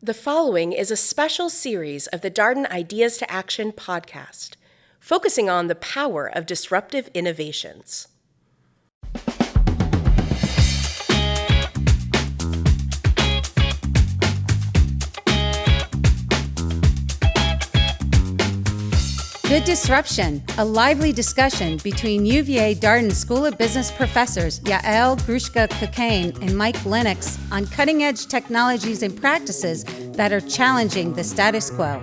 The following is a special series of the Darden Ideas to Action podcast, focusing on the power of disruptive innovations. Good Disruption, a lively discussion between UVA Darden School of Business professors Yael Grushka-Cocaine and Mike Lennox on cutting-edge technologies and practices that are challenging the status quo.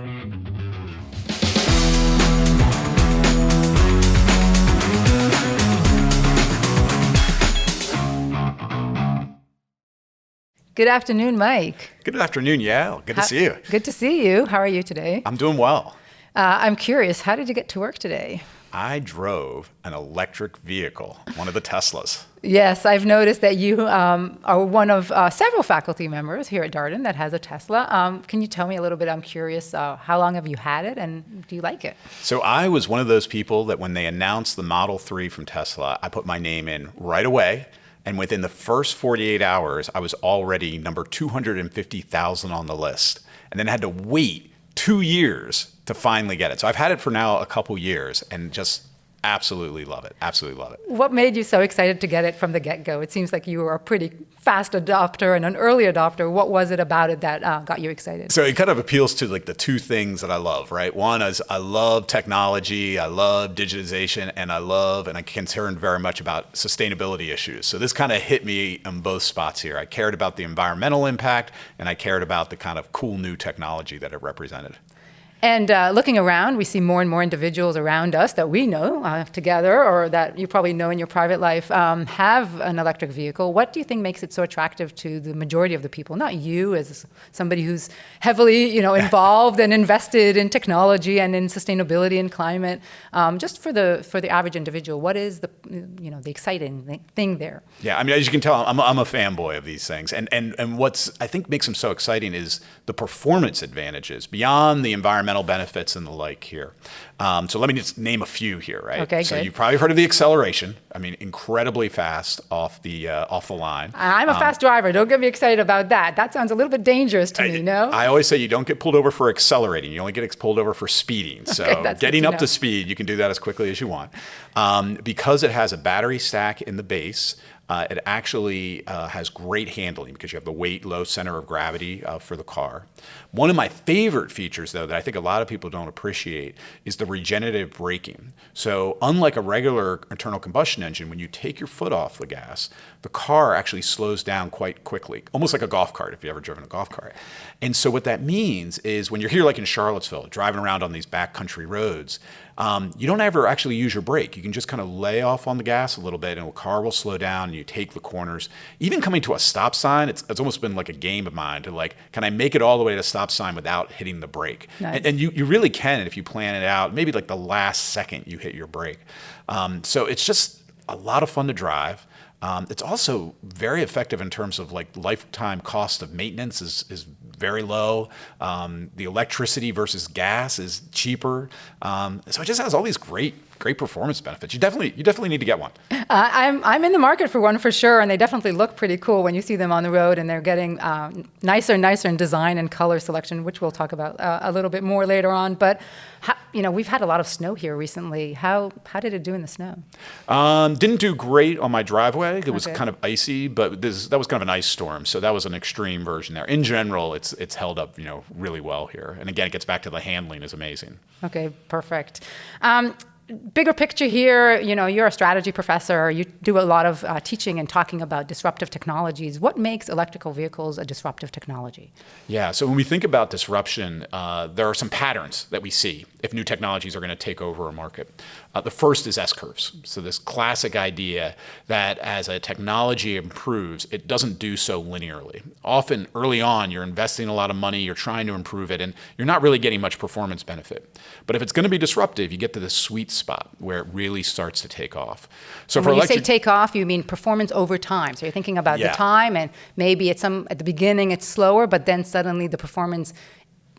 Good afternoon, Mike. Good afternoon, Yael. Good to see you. Good to see you. How are you today? I'm doing well. I'm curious, how did you get to work today? I drove an electric vehicle, one of the Teslas. Yes, I've noticed that you are one of several faculty members here at Darden that has a Tesla. Can you tell me a little bit? I'm curious, how long have you had it and do you like it? So I was one of those people that when they announced the Model 3 from Tesla, I put my name in right away. And within the first 48 hours, I was already number 250,000 on the list. And then had to wait 2 years to finally get it. So I've had it for now a couple years and just absolutely love it. Absolutely love it. What made you so excited to get it from the get-go? It seems like you were a pretty fast adopter and an early adopter. What was it about it that got you excited? So it kind of appeals to like the two things that I love, right? One is I love technology, I love digitization, and I'm concerned very much about sustainability issues. So this kind of hit me on both spots here. I cared about the environmental impact, and I cared about the kind of cool new technology that it represented. And looking around, we see more and more individuals around us that we know together or that you probably know in your private life have an electric vehicle. What do you think makes it so attractive to the majority of the people? Not you as somebody who's heavily involved and invested in technology and in sustainability and climate. Just for the average individual, what is the exciting thing there? Yeah, I mean, as you can tell, I'm a fanboy of these things. And what's I think makes them so exciting is the performance advantages beyond the environmental benefits and the like here. So let me just name a few here, right? Okay, so good. you've probably heard of the acceleration. I mean, incredibly fast off the line. I'm a fast driver. Don't get me excited about that. That sounds a little bit dangerous to me, no? I always say you don't get pulled over for accelerating. You only get pulled over for speeding. So Okay, getting up to speed, you can do that as quickly as you want. Because it has a battery stack in the base, it actually has great handling because you have the weight, low center of gravity for the car. One of my favorite features, though, that I think a lot of people don't appreciate is the regenerative braking. So unlike a regular internal combustion engine, when you take your foot off the gas, the car actually slows down quite quickly, almost like a golf cart if you've ever driven a golf cart. And so what that means is when you're here like in Charlottesville, driving around on these backcountry roads, you don't ever actually use your brake. You can just kind of lay off on the gas a little bit and the car will slow down and you take the corners. Even coming to a stop sign, it's almost been like a game of mine to like, can I make it all the way to the stop sign without hitting the brake? Nice. And you really can if you plan it out, maybe like the last second you hit your brake. So it's just a lot of fun to drive. It's also very effective in terms of like lifetime cost of maintenance is very low. The electricity versus gas is cheaper. So it just has all these great performance benefits. You definitely need to get one. I'm in the market for one for sure, and they definitely look pretty cool when you see them on the road, and they're getting nicer and nicer in design and color selection, which we'll talk about a little bit more later on. But we've had a lot of snow here recently. How did it do in the snow? Didn't do great on my driveway. It was Okay. kind of icy, but that was kind of an ice storm, so that was an extreme version there. In general, it's held up really well here. And again, it gets back to the handling is amazing. Okay, perfect. Bigger picture here, you're a strategy professor. You do a lot of teaching and talking about disruptive technologies. What makes electrical vehicles a disruptive technology? Yeah, so when we think about disruption, there are some patterns that we see if new technologies are going to take over a market. The first is S-curves. So this classic idea that as a technology improves, it doesn't do so linearly. Often early on, you're investing a lot of money, you're trying to improve it, and you're not really getting much performance benefit. But if it's going to be disruptive, you get to the sweet spot where it really starts to take off. So And when you say take off, you mean performance over time. So you're thinking about the time, and maybe at the beginning it's slower, but then suddenly the performance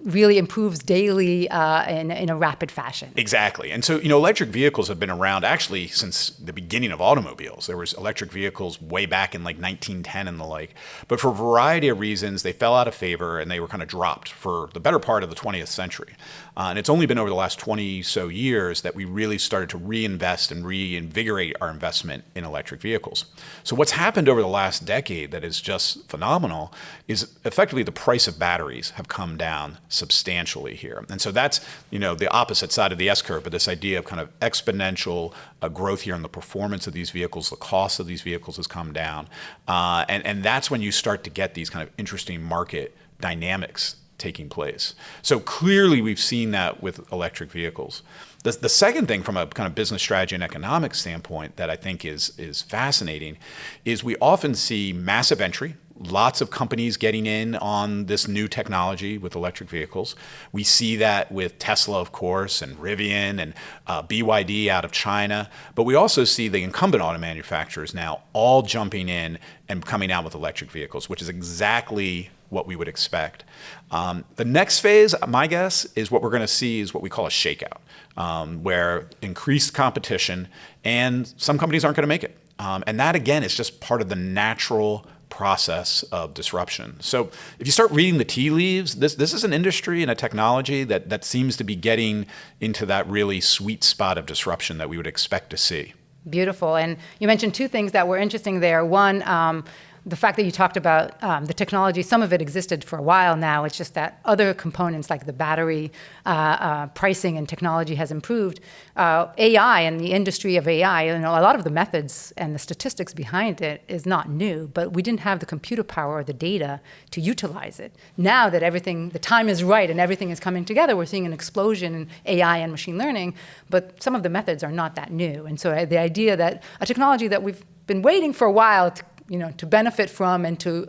really improves daily in a rapid fashion. Exactly. And so, electric vehicles have been around actually since the beginning of automobiles. There was electric vehicles way back in like 1910 and the like. But for a variety of reasons, they fell out of favor and they were kind of dropped for the better part of the 20th century. And it's only been over the last 20 so years that we really started to reinvest and reinvigorate our investment in electric vehicles. So what's happened over the last decade that is just phenomenal is effectively the price of batteries have come down substantially here. And so that's, the opposite side of the S-curve, but this idea of kind of exponential growth here in the performance of these vehicles, the cost of these vehicles has come down. And that's when you start to get these kind of interesting market dynamics taking place. So clearly we've seen that with electric vehicles. The second thing from a kind of business strategy and economic standpoint that I think is fascinating is we often see massive entry, lots of companies getting in on this new technology with electric vehicles. We see that with Tesla, of course, and Rivian and BYD out of China. But we also see the incumbent auto manufacturers now all jumping in and coming out with electric vehicles, which is exactly what we would expect. The next phase, my guess, is what we're going to see is what we call a shakeout, where increased competition and some companies aren't going to make it. And that, again, is just part of the natural process of disruption. So if you start reading the tea leaves, this is an industry and a technology that seems to be getting into that really sweet spot of disruption that we would expect to see. Beautiful. And you mentioned two things that were interesting there. One, the fact that you talked about the technology, some of it existed for a while now. It's just that other components like the battery pricing and technology has improved. AI and the industry of AI, a lot of the methods and the statistics behind it is not new, but we didn't have the computer power or the data to utilize it. Now that the time is right and everything is coming together, we're seeing an explosion in AI and machine learning, but some of the methods are not that new. And so the idea that a technology that we've been waiting for a while to benefit from and to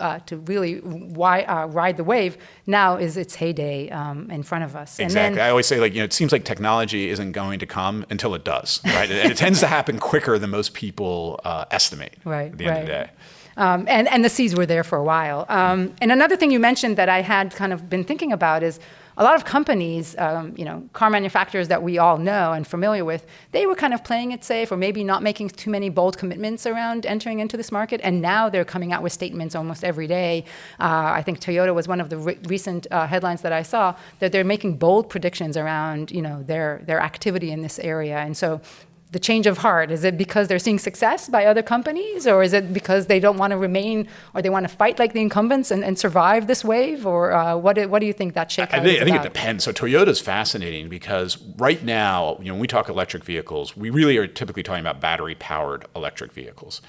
really ride the wave now is its heyday in front of us. Exactly. And then, I always say, it seems like technology isn't going to come until it does, right? And it tends to happen quicker than most people estimate at the end of the day. And the seeds were there for a while. And another thing you mentioned that I had kind of been thinking about is a lot of companies, car manufacturers that we all know and familiar with, they were kind of playing it safe or maybe not making too many bold commitments around entering into this market. And now they're coming out with statements almost every day. I think Toyota was one of the recent headlines that I saw, that they're making bold predictions around, their activity in this area. And so the change of heart, is it because they're seeing success by other companies, or is it because they don't want to remain, or they want to fight like the incumbents and survive this wave, or what do you think that shakeout is about? I think it depends. So Toyota's fascinating because right now, when we talk electric vehicles, we really are typically talking about battery-powered electric vehicles.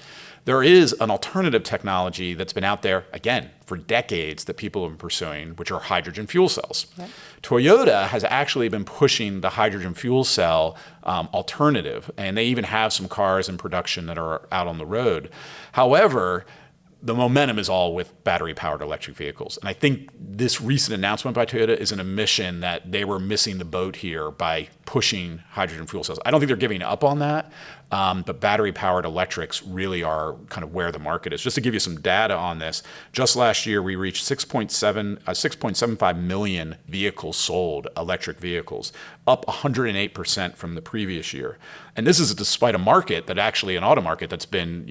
There is an alternative technology that's been out there, again, for decades that people have been pursuing, which are hydrogen fuel cells. Yep. Toyota has actually been pushing the hydrogen fuel cell alternative, and they even have some cars in production that are out on the road. However, the momentum is all with battery-powered electric vehicles. And I think this recent announcement by Toyota is an admission that they were missing the boat here by pushing hydrogen fuel cells. I don't think they're giving up on that, but battery-powered electrics really are kind of where the market is. Just to give you some data on this, just last year we reached 6.75 million vehicles sold, electric vehicles, up 108% from the previous year. And this is despite a market that actually, an auto market that's been,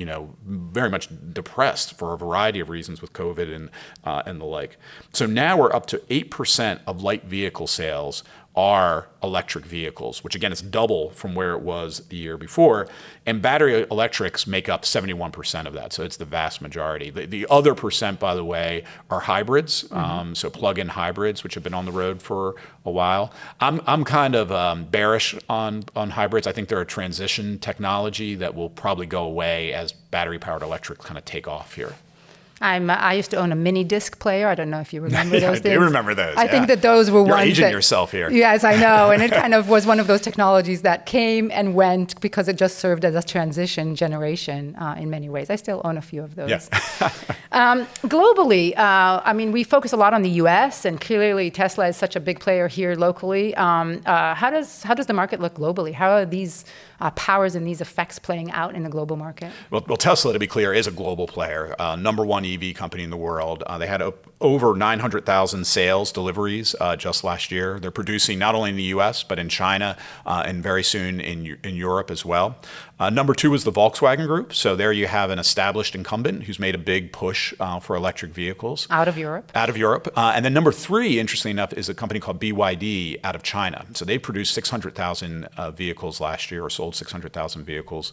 very much depressed for a variety of reasons with COVID and the like. So now we're up to 8% of light vehicle sales are electric vehicles, which again is double from where it was the year before. And battery electrics make up 71% of that. So it's the vast majority. The other percent, by the way, are hybrids. So plug-in hybrids, which have been on the road for a while. I'm kind of bearish on hybrids. I think they're a transition technology that will probably go away as battery-powered electrics kind of take off here. I used to own a mini disc player. I don't know if you remember those days. I do remember those. I think that those were You're ones aging that, yourself here. Yes, I know. And it kind of was one of those technologies that came and went because it just served as a transition generation in many ways. I still own a few of those. Yeah. Globally, we focus a lot on the U.S. and clearly Tesla is such a big player here locally. How does the market look globally? How are these powers and these effects playing out in the global market? Well, Tesla, to be clear, is a global player, number one EV company in the world. They had over 900,000 sales deliveries just last year. They're producing not only in the U.S., but in China and very soon in Europe as well. Number two is the Volkswagen Group. So there you have an established incumbent who's made a big push for electric vehicles. Out of Europe? Out of Europe. And then number three, interestingly enough, is a company called BYD out of China. So they produced 600,000 vehicles last year, or sold 600,000 vehicles.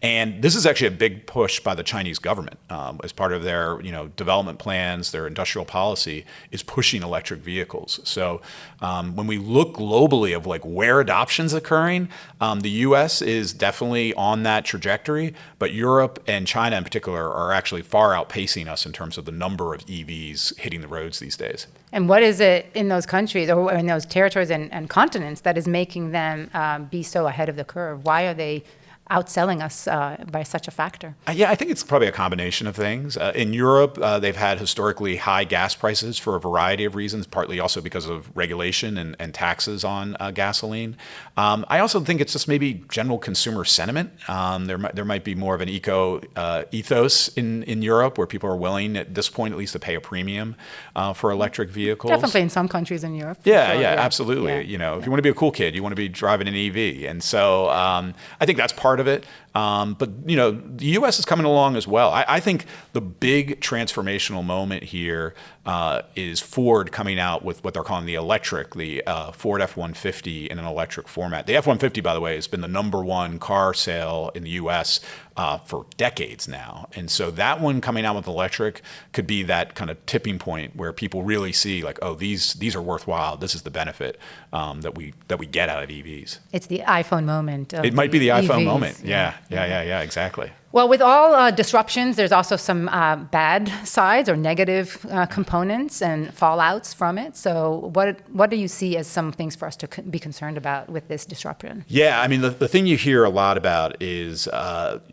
And this is actually a big push by the Chinese government as part of their development plans, their industrial policy is pushing electric vehicles. So when we look globally of like where adoption's occurring, the U.S. is definitely on that trajectory, but Europe and China in particular are actually far outpacing us in terms of the number of EVs hitting the roads these days. And what is it in those countries or in those territories and continents that is making them be so ahead of the curve? Why are they outselling us by such a factor? Yeah, I think it's probably a combination of things. In Europe, they've had historically high gas prices for a variety of reasons, partly also because of regulation and taxes on gasoline. I also think it's just maybe general consumer sentiment. There might be more of an eco ethos in Europe where people are willing, at this point at least, to pay a premium for electric vehicles. Definitely in some countries in Europe. Yeah, sure, yeah, absolutely. Yeah. If you want to be a cool kid, you want to be driving an EV. And so I think that's part of it. But the U.S. is coming along as well. I think the big transformational moment here is Ford coming out with what they're calling the electric, the Ford F-150 in an electric format. The F-150, by the way, has been the number one car sale in the U.S. For decades now. And so that one coming out with electric could be that kind of tipping point where people really see like, oh, these are worthwhile. This is the benefit that we get out of EVs. It's the iPhone moment. It might be the iPhone EVs. moment. Yeah, exactly. Well, with all disruptions, there's also some bad sides or negative components and fallouts from it. So what do you see as some things for us to be concerned about with this disruption? Yeah, I mean, the thing you hear a lot about is,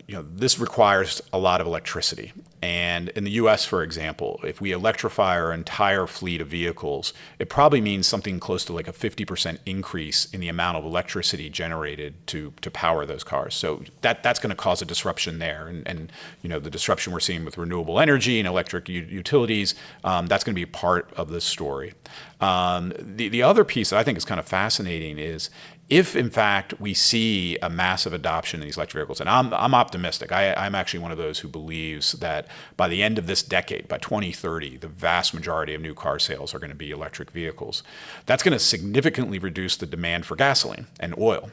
this requires a lot of electricity. And in the U.S., for example, if we electrify our entire fleet of vehicles, it probably means something close to like a 50% increase in the amount of electricity generated to power those cars. So that's going to cause a disruption there. And the disruption we're seeing with renewable energy and electric utilities, that's going to be part of this story. The other piece that I think is kind of fascinating is if, in fact, we see a massive adoption in these electric vehicles, and I'm optimistic. I'm actually one of those who believes that by the end of this decade, by 2030, the vast majority of new car sales are going to be electric vehicles. That's going to significantly reduce the demand for gasoline and oil.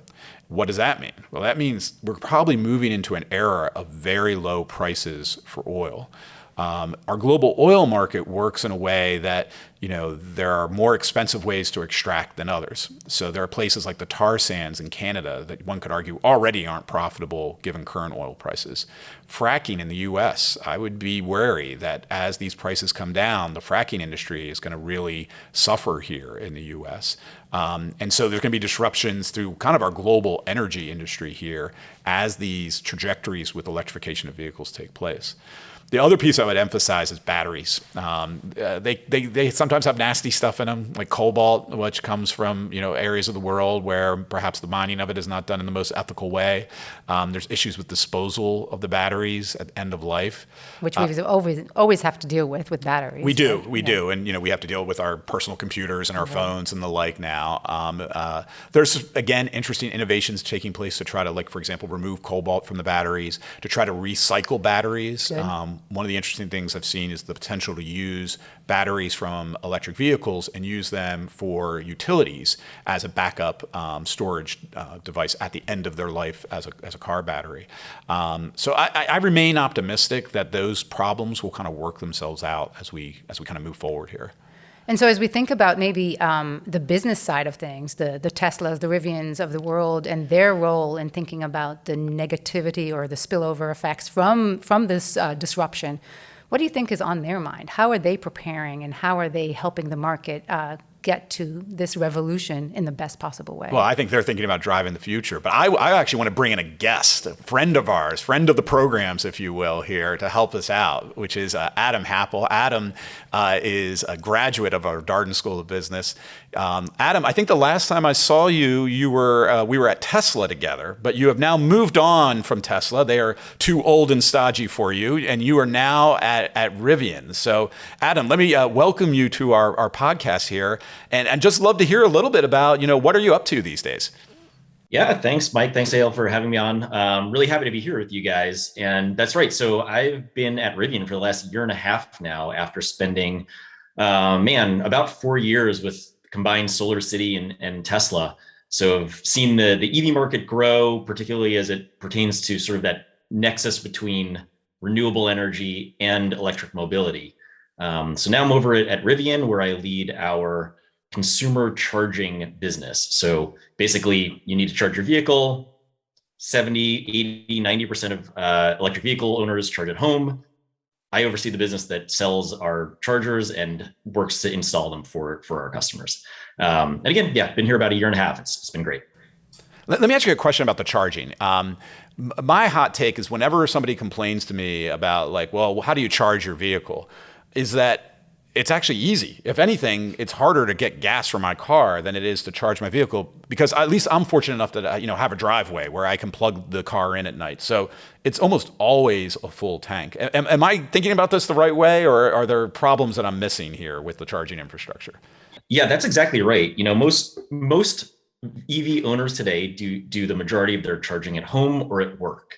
What does that mean? Well, that means we're probably moving into an era of very low prices for oil. Our global oil market works in a way that, there are more expensive ways to extract than others. So there are places like the tar sands in Canada that one could argue already aren't profitable given current oil prices. Fracking in the U.S., I would be wary that as these prices come down, the fracking industry is going to really suffer here in the U.S. And so there's going to be disruptions through kind of our global energy industry here as these trajectories with electrification of vehicles take place. The other piece I would emphasize is batteries. They sometimes have nasty stuff in them, like cobalt, which comes from areas of the world where perhaps the mining of it is not done in the most ethical way. There's issues with disposal of the batteries at end of life, which we always have to deal with batteries. We do, and we have to deal with our personal computers and our phones and the like now. There's again interesting innovations taking place to try to, like for example, remove cobalt from the batteries, to try to recycle batteries. One of the interesting things I've seen is the potential to use batteries from electric vehicles and use them for utilities as a backup storage device at the end of their life as a car battery. So I remain optimistic that those problems will kind of work themselves out as we kind of move forward here. And so as we think about maybe the business side of things, the Teslas, the Rivians of the world, and their role in thinking about the negativity or the spillover effects from this disruption, what do you think is on their mind? How are they preparing and how are they helping the market get to this revolution in the best possible way? Well, I think they're thinking about driving the future, but I actually want to bring in a guest, a friend of ours, friend of the programs, if you will, here to help us out, which is Adam Happel. Adam is a graduate of our Darden School of Business. Adam, I think the last time I saw you, we were at Tesla together, but you have now moved on from Tesla. They are too old and stodgy for you, and you are now at Rivian. So, Adam, let me welcome you to our podcast here, and just love to hear a little bit about, what are you up to these days? Yeah, thanks, Mike. Thanks, Ale, for having me on. Really happy to be here with you guys. And that's right. So I've been at Rivian for the last year and a half now, after spending, about 4 years with combined SolarCity and Tesla. So I've seen the EV market grow, particularly as it pertains to sort of that nexus between renewable energy and electric mobility. So now I'm over at Rivian, where I lead our consumer charging business. So basically, you need to charge your vehicle. 70, 80, 90% of electric vehicle owners charge at home. I oversee the business that sells our chargers and works to install them for our customers. And again, been here about a year and a half. It's been great. Let me ask you a question about the charging. My hot take is whenever somebody complains to me about how do you charge your vehicle, is that it's actually easy. If anything, it's harder to get gas from my car than it is to charge my vehicle, because at least I'm fortunate enough that have a driveway where I can plug the car in at night. So it's almost always a full tank. Am I thinking about this the right way, or are there problems that I'm missing here with the charging infrastructure? Yeah, that's exactly right. Most EV owners today do the majority of their charging at home or at work.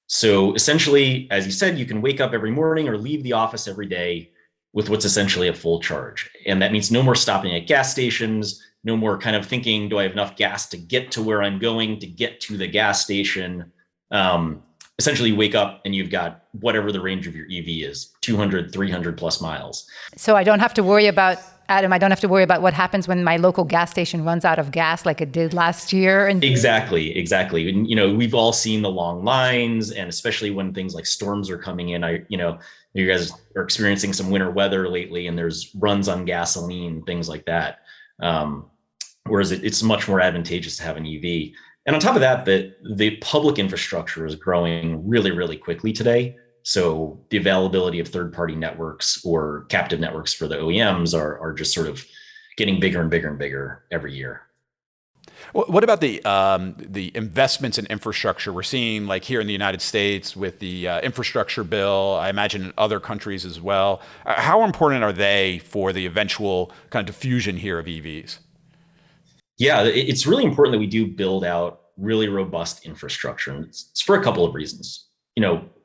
So essentially, as you said, you can wake up every morning or leave the office every day with what's essentially a full charge. And that means no more stopping at gas stations, no more kind of thinking, do I have enough gas to get to where I'm going to get to the gas station? Essentially wake up and you've got whatever the range of your EV is, 200, 300 plus miles. So I don't have to worry about, Adam, I don't have to worry about what happens when my local gas station runs out of gas like it did last year. Exactly. And, we've all seen the long lines, and especially when things like storms are coming in, you guys are experiencing some winter weather lately, and there's runs on gasoline, things like that. Whereas it's much more advantageous to have an EV. And on top of that, the public infrastructure is growing really, really quickly today. So the availability of third-party networks or captive networks for the OEMs are just sort of getting bigger and bigger and bigger every year. What about the investments in infrastructure we're seeing, like here in the United States with the infrastructure bill? I imagine in other countries as well. How important are they for the eventual kind of diffusion here of EVs? Yeah, it's really important that we do build out really robust infrastructure. And it's for a couple of reasons.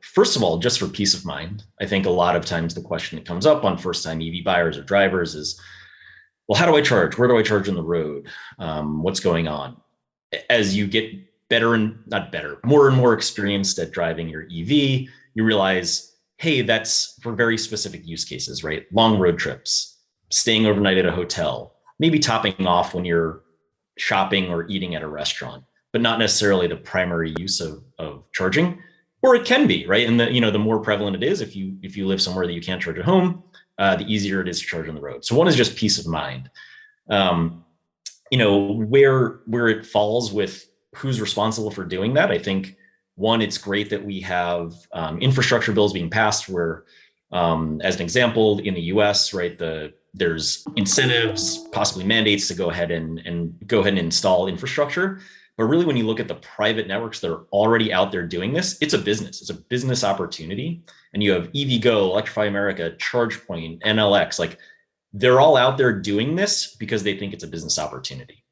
First of all, just for peace of mind. I think a lot of times the question that comes up on first-time EV buyers or drivers is, well, how do I charge? Where do I charge on the road? What's going on? As you get more and more experienced at driving your EV, you realize, hey, that's for very specific use cases, right? Long road trips, staying overnight at a hotel, maybe topping off when you're shopping or eating at a restaurant, but not necessarily the primary use of charging. Or it can be, right? And the more prevalent it is, if you live somewhere that you can't charge at home, the easier it is to charge on the road. So one is just peace of mind. Where it falls with who's responsible for doing that. I think one, it's great that we have infrastructure bills being passed where, as an example, in the US, right, there's incentives, possibly mandates to go ahead and install infrastructure. But really, when you look at the private networks that are already out there doing this, it's a business opportunity. And you have EVgo, Electrify America, ChargePoint, NLX, they're all out there doing this because they think it's a business opportunity.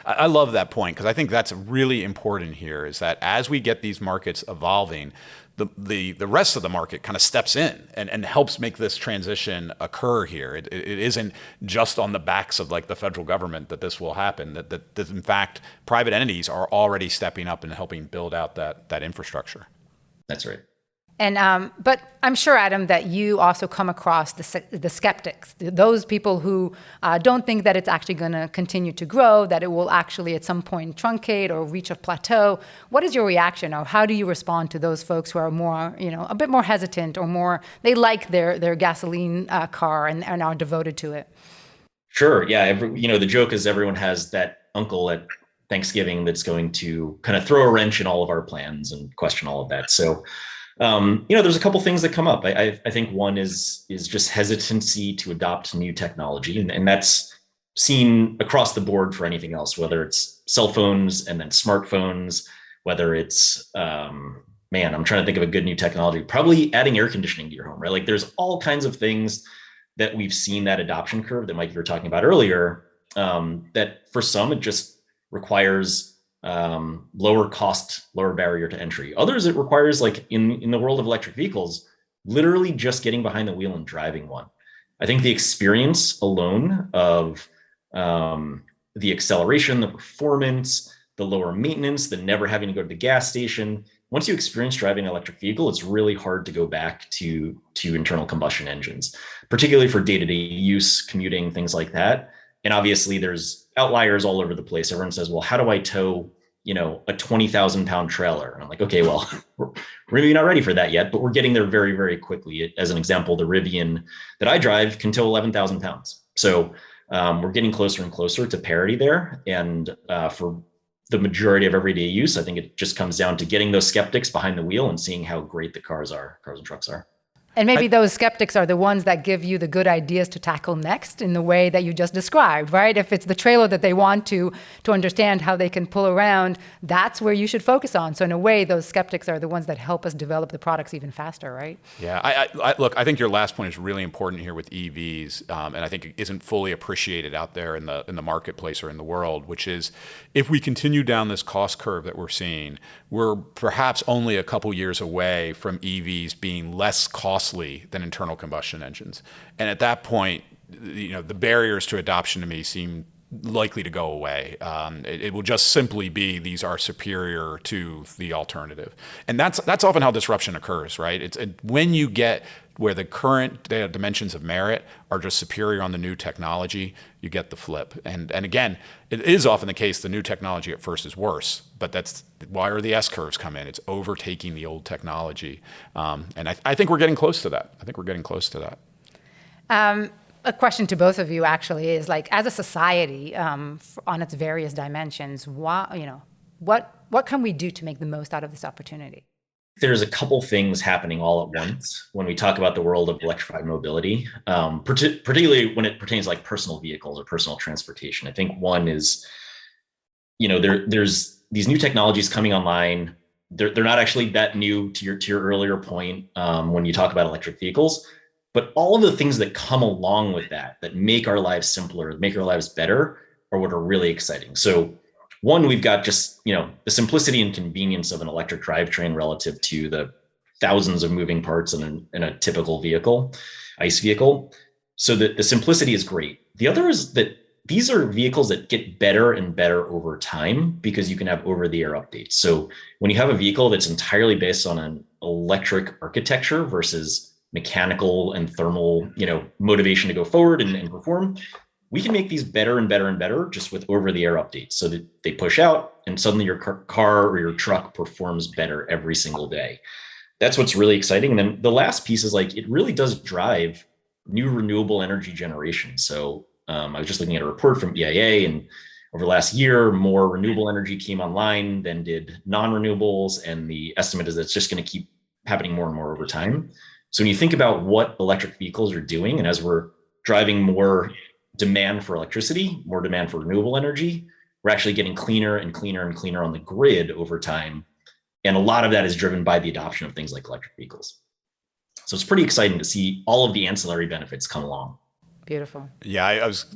I love that point, because I think that's really important here, is that as we get these markets evolving, the rest of the market kind of steps in and helps make this transition occur here. It isn't just on the backs of the federal government that this will happen, that in fact, private entities are already stepping up and helping build out that infrastructure. That's right. And but I'm sure, Adam, that you also come across the skeptics, those people who don't think that it's actually going to continue to grow, that it will actually at some point truncate or reach a plateau. What is your reaction, or how do you respond to those folks who are more, a bit more hesitant, or more, they like their gasoline car and are devoted to it? Sure. Yeah. The joke is everyone has that uncle at Thanksgiving that's going to kind of throw a wrench in all of our plans and question all of that. So, there's a couple things that come up. I think one is just hesitancy to adopt new technology, and that's seen across the board for anything else, whether it's cell phones and then smartphones, whether it's I'm trying to think of a good new technology, probably adding air conditioning to your home, right? Like there's all kinds of things that we've seen that adoption curve that Mike, you were talking about earlier, that for some, it just requires lower cost, lower barrier to entry. Others, it requires, like in the world of electric vehicles, literally just getting behind the wheel and driving one. I think the experience alone of the acceleration, the performance, the lower maintenance, the never having to go to the gas station. Once you experience driving an electric vehicle, it's really hard to go back to internal combustion engines, particularly for day-to-day use, commuting, things like that. And obviously there's outliers all over the place. Everyone says, well, how do I tow, a 20,000 pound trailer? And I'm like, okay, well, we're maybe not ready for that yet, but we're getting there very, very quickly. As an example, the Rivian that I drive can tow 11,000 pounds. So we're getting closer and closer to parity there. And for the majority of everyday use, I think it just comes down to getting those skeptics behind the wheel and seeing how great the cars and trucks are. And maybe those skeptics are the ones that give you the good ideas to tackle next in the way that you just described, right? If it's the trailer that they want to understand how they can pull around, that's where you should focus on. So in a way, those skeptics are the ones that help us develop the products even faster, right? Yeah, look, I think your last point is really important here with EVs, and I think it isn't fully appreciated out there in the marketplace or in the world, which is if we continue down this cost curve that we're seeing, we're perhaps only a couple years away from EVs being less costly than internal combustion engines. And at that point, the barriers to adoption to me seem likely to go away. It will just simply be these are superior to the alternative. And that's often how disruption occurs, right? It's when you get where the current dimensions of merit are just superior on the new technology, you get the flip. And again, it is often the case the new technology at first is worse, but that's why the S curves come in. It's overtaking the old technology. And I think we're getting close to that. A question to both of you actually is, like, as a society, on its various dimensions, what can we do to make the most out of this opportunity? There's a couple things happening all at once when we talk about the world of electrified mobility, particularly when it pertains like personal vehicles or personal transportation. I think one is, there's these new technologies coming online. They're not actually that new to your earlier point when you talk about electric vehicles, but all of the things that come along with that make our lives simpler, make our lives better, are what are really exciting. So one, we've got just, the simplicity and convenience of an electric drivetrain relative to the thousands of moving parts in a typical vehicle, ICE vehicle. So the simplicity is great. The other is that these are vehicles that get better and better over time because you can have over-the-air updates. So when you have a vehicle that's entirely based on an electric architecture versus mechanical and thermal, motivation to go forward and perform, we can make these better and better and better just with over-the-air updates so that they push out and suddenly your car or your truck performs better every single day. That's what's really exciting. And then the last piece is, like, it really does drive new renewable energy generation. So I was just looking at a report from EIA, and over the last year, more renewable energy came online than did non-renewables. And the estimate is that it's just going to keep happening more and more over time. So when you think about what electric vehicles are doing, and as we're driving more demand for electricity, more demand for renewable energy, we're actually getting cleaner and cleaner and cleaner on the grid over time. And a lot of that is driven by the adoption of things like electric vehicles. So it's pretty exciting to see all of the ancillary benefits come along. Beautiful. Yeah, I was,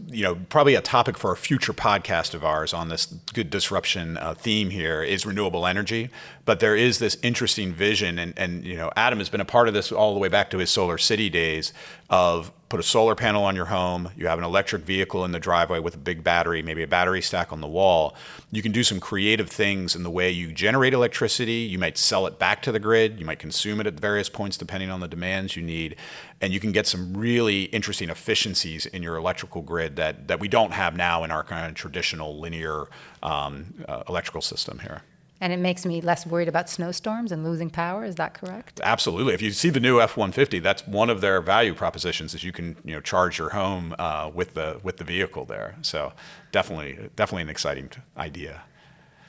probably a topic for a future podcast of ours on this good disruption theme here is renewable energy. But there is this interesting vision, and Adam has been a part of this all the way back to his Solar City days of put a solar panel on your home, you have an electric vehicle in the driveway with a big battery, maybe a battery stack on the wall. You can do some creative things in the way you generate electricity. You might sell it back to the grid. You might consume it at various points depending on the demands you need. And you can get some really interesting efficiencies in your electrical grid that we don't have now in our kind of traditional linear electrical system here. And it makes me less worried about snowstorms and losing power. Is that correct? Absolutely. If you see the new F-150, that's one of their value propositions is you can charge your home with the vehicle there. So definitely an exciting idea.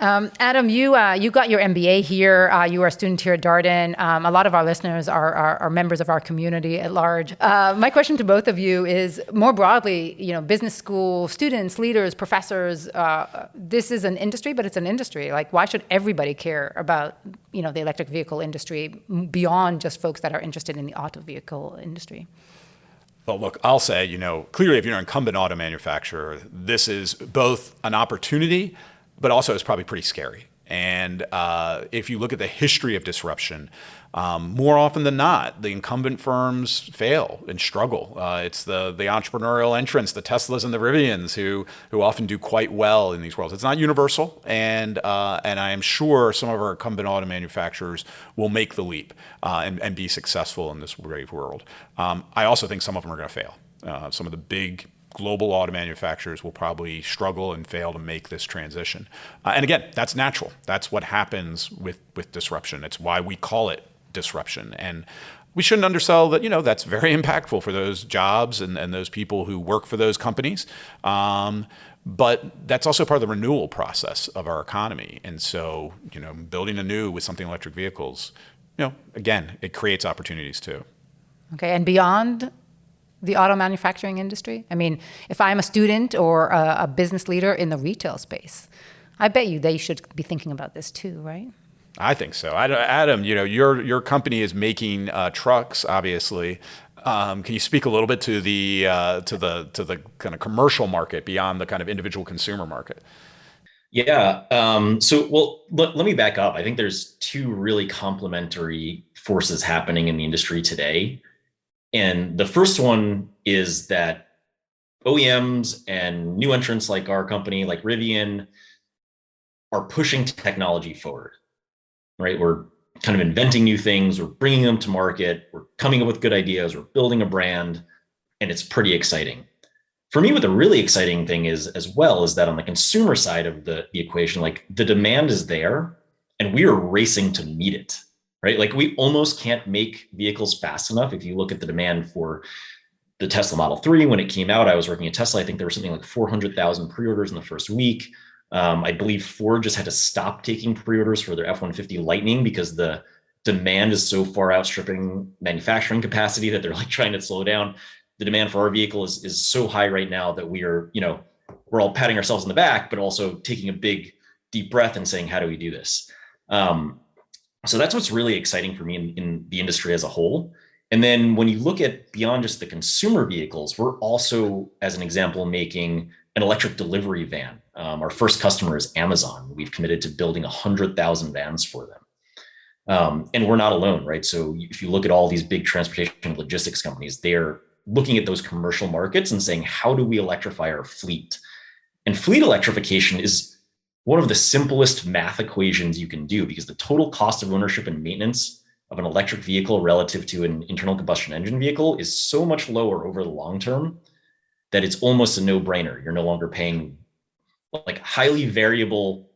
Adam, you got your MBA here. You are a student here at Darden. A lot of our listeners are members of our community at large. My question to both of you is more broadly, business school students, leaders, professors. This is an industry, but it's an industry. Like, why should everybody care about the electric vehicle industry beyond just folks that are interested in the auto vehicle industry? Well, look, I'll say, clearly, if you're an incumbent auto manufacturer, this is both an opportunity, but also it's probably pretty scary. And if you look at the history of disruption, more often than not, the incumbent firms fail and struggle. It's the entrepreneurial entrants, the Teslas and the Rivians, who often do quite well in these worlds. It's not universal, and I am sure some of our incumbent auto manufacturers will make the leap and be successful in this brave world. I also think some of them are going to fail. Some of the big global auto manufacturers will probably struggle and fail to make this transition. And again, that's natural. That's what happens with disruption. It's why we call it disruption. And we shouldn't undersell that, that's very impactful for those jobs and those people who work for those companies. But that's also part of the renewal process of our economy. And so, building anew with something electric vehicles, again, it creates opportunities too. Okay, and beyond the auto manufacturing industry? I mean, if I'm a student or a business leader in the retail space, I bet you they should be thinking about this too, right? I think so. Adam, your company is making trucks, obviously. Can you speak a little bit to the kind of commercial market beyond the kind of individual consumer market? Yeah. Let me back up. I think there's two really complementary forces happening in the industry today. And the first one is that OEMs and new entrants like our company, like Rivian, are pushing technology forward, right? We're kind of inventing new things. We're bringing them to market. We're coming up with good ideas. We're building a brand, and it's pretty exciting. For me, what the really exciting thing is as well is that on the consumer side of the equation, like the demand is there and we are racing to meet it. Right? Like we almost can't make vehicles fast enough. If you look at the demand for the Tesla Model 3, when it came out, I was working at Tesla. I think there was something like 400,000 pre-orders in the first week. I believe Ford just had to stop taking pre-orders for their F-150 Lightning because the demand is so far outstripping manufacturing capacity that they're like trying to slow down. The demand for our vehicle is so high right now that we are, we're all patting ourselves on the back, but also taking a big deep breath and saying, how do we do this? So that's what's really exciting for me in the industry as a whole. And then when you look at beyond just the consumer vehicles, we're also, as an example, making an electric delivery van. Our first customer is Amazon. We've committed to building 100,000 vans for them. And we're not alone, right? So if you look at all these big transportation logistics companies, they're looking at those commercial markets and saying, how do we electrify our fleet? And fleet electrification is one of the simplest math equations you can do because the total cost of ownership and maintenance of an electric vehicle relative to an internal combustion engine vehicle is so much lower over the long term that it's almost a no-brainer. You're no longer paying like highly variable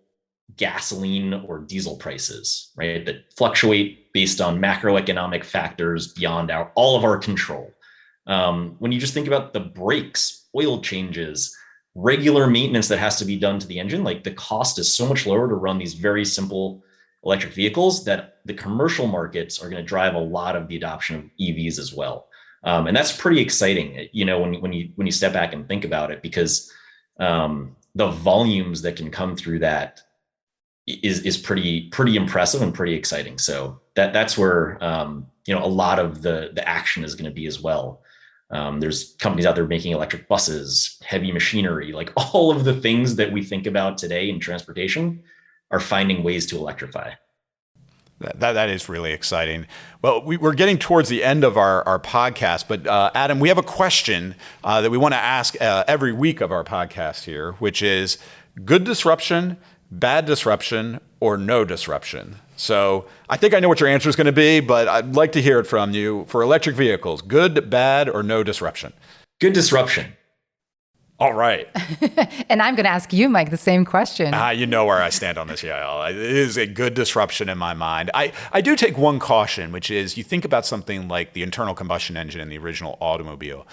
gasoline or diesel prices, right? That fluctuate based on macroeconomic factors beyond all of our control. When you just think about the brakes, oil changes, regular maintenance that has to be done to the engine, like the cost is so much lower to run these very simple electric vehicles that the commercial markets are going to drive a lot of the adoption of EVs as well. And that's pretty exciting, when you step back and think about it, because the volumes that can come through that is pretty impressive and pretty exciting. So that's where a lot of the action is going to be as well. There's companies out there making electric buses, heavy machinery, like all of the things that we think about today in transportation are finding ways to electrify. That is really exciting. Well, we're getting towards the end of our podcast, but Adam, we have a question that we want to ask every week of our podcast here, which is good disruption, bad disruption, or no disruption? So I think I know what your answer is going to be, but I'd like to hear it from you. For electric vehicles, good, bad, or no disruption? Good disruption. All right. And I'm going to ask you, Mike, the same question. You know where I stand on this, Yael. It is a good disruption in my mind. I do take one caution, which is you think about something like the internal combustion engine in the original automobile.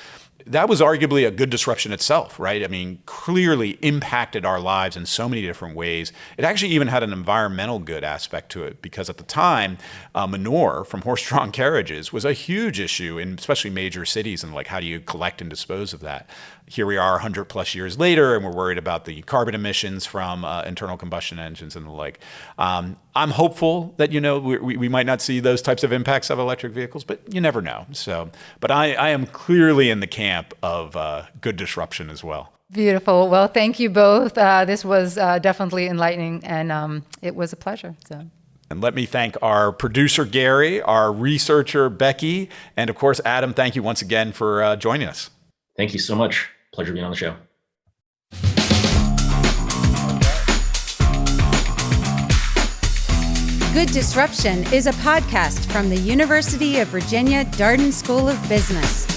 That was arguably a good disruption itself, right? I mean, clearly impacted our lives in so many different ways. It actually even had an environmental good aspect to it because at the time, manure from horse-drawn carriages was a huge issue in especially major cities, and like how do you collect and dispose of that? Here we are 100 plus years later, and we're worried about the carbon emissions from internal combustion engines and the like. I'm hopeful that, we might not see those types of impacts of electric vehicles, but you never know. So, but I am clearly in the camp of good disruption as well. Beautiful. Well, thank you both. This was definitely enlightening, and it was a pleasure. And let me thank our producer, Gary, our researcher, Becky, and of course, Adam, thank you once again for joining us. Thank you so much. Pleasure being on the show. Good Disruption is a podcast from the University of Virginia Darden School of Business.